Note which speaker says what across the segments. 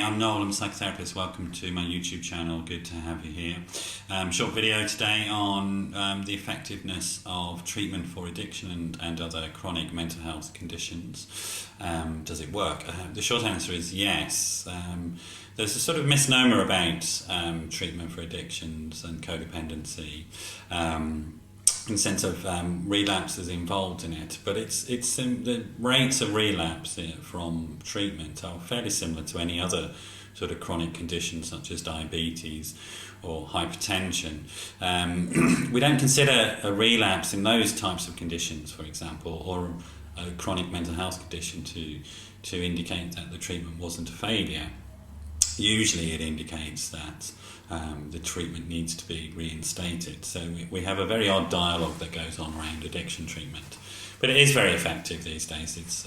Speaker 1: Hi, I'm Noel, I'm a psychotherapist. Welcome to my YouTube channel. Good to have you here. Short video today on the effectiveness of treatment for addiction and other chronic mental health conditions. Does it work? The short answer is yes. There's a sort of misnomer about treatment for addictions and codependency. In the sense of relapse is involved in it, but it's the rates of relapse from treatment are fairly similar to any other sort of chronic condition such as diabetes or hypertension. We don't consider a relapse in those types of conditions, for example, or a chronic mental health condition to indicate that the treatment wasn't a failure. Usually it indicates that the treatment needs to be reinstated. So we have a very odd dialogue that goes on around addiction treatment. But it is very effective these days. It's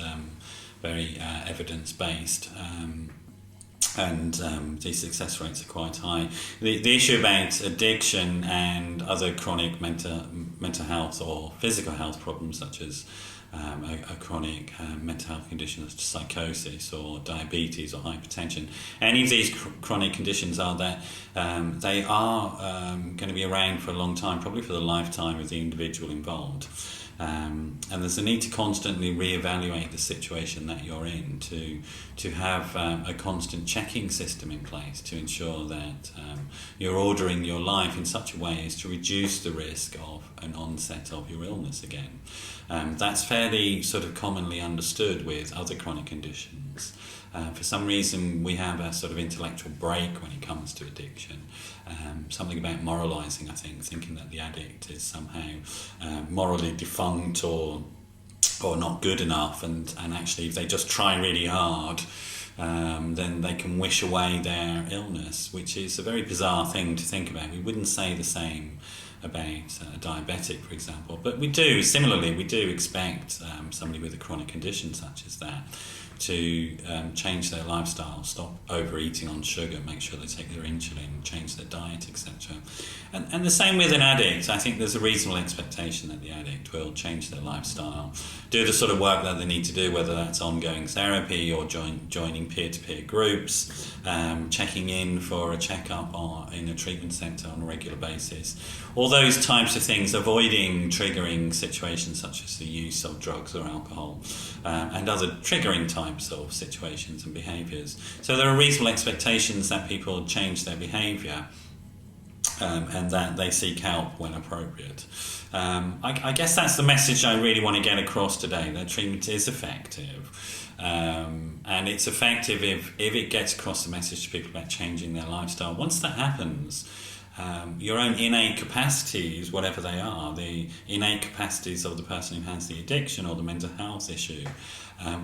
Speaker 1: very evidence-based. And the success rates are quite high. The issue about addiction and other chronic mental health or physical health problems such as a chronic mental health condition such as psychosis or diabetes or hypertension. Any of these chronic conditions are that they are going to be around for a long time, probably for the lifetime of the individual involved. And there's a need to constantly reevaluate the situation that you're in, to have a constant checking system in place to ensure that you're ordering your life in such a way as to reduce the risk of an onset of your illness again. That's fairly sort of commonly understood with other chronic conditions. For some reason we have a sort of intellectual break when it comes to addiction. Something about moralising, I think, thinking that the addict is somehow morally defunct or not good enough, and actually if they just try really hard then they can wish away their illness, which is a very bizarre thing to think about. We wouldn't say the same about a diabetic, for example, but we do expect somebody with a chronic condition such as that to change their lifestyle, stop overeating on sugar, make sure they take their insulin, change their diet, etc. And the same with an addict. I think there's a reasonable expectation that the addict will change their lifestyle, do the sort of work that they need to do, whether that's ongoing therapy or joining peer-to-peer groups, checking in for a checkup in a treatment centre on a regular basis. All those types of things, avoiding triggering situations such as the use of drugs or alcohol and other triggering types of situations and behaviours. So there are reasonable expectations that people change their behaviour and that they seek help when appropriate. I guess that's the message I really want to get across today, that treatment is effective. And it's effective if it gets across the message to people about changing their lifestyle. Once that happens, your own innate capacities, whatever they are, the innate capacities of the person who has the addiction or the mental health issue,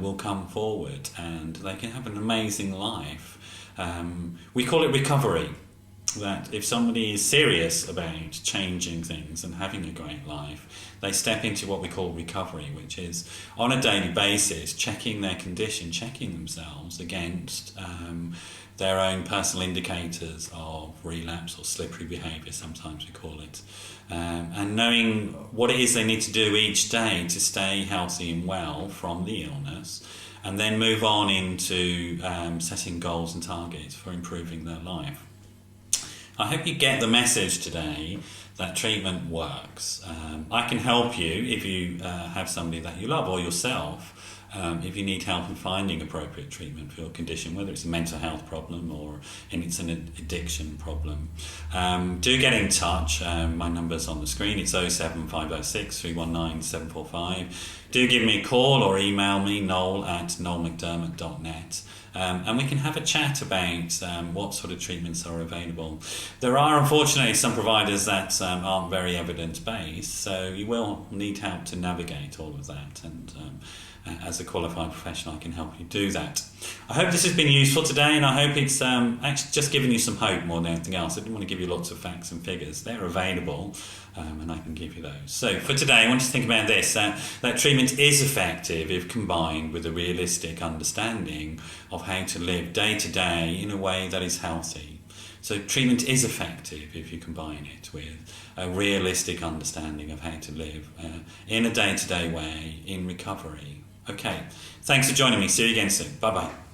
Speaker 1: will come forward and they can have an amazing life. We call it recovery, that if somebody is serious about changing things and having a great life, they step into what we call recovery, which is on a daily basis checking their condition, checking themselves against their own personal indicators of relapse or slippery behaviour, sometimes we call it, and knowing what it is they need to do each day to stay healthy and well from the illness, and then move on into setting goals and targets for improving their life. I hope you get the message today that treatment works. I can help you if you have somebody that you love, or yourself, if you need help in finding appropriate treatment for your condition, whether it's a mental health problem or it's an addiction problem. Do get in touch. My number's on the screen. It's 07506 319 745. Do give me a call or email me, noel@noelmcdermott.net. And we can have a chat about what sort of treatments are available. There are unfortunately some providers that aren't very evidence-based, so you will need help to navigate all of that, and as a qualified professional I can help you do that. I hope this has been useful today, and I hope it's actually just given you some hope more than anything else. I didn't want to give you lots of facts and figures. They're available, and I can give you those. So for today I want you to think about this, that treatment is effective if combined with a realistic understanding of how to live day to day in a way that is healthy. So treatment is effective if you combine it with a realistic understanding of how to live in a day-to-day way in recovery. Okay, thanks for joining me. See you again soon. Bye-bye.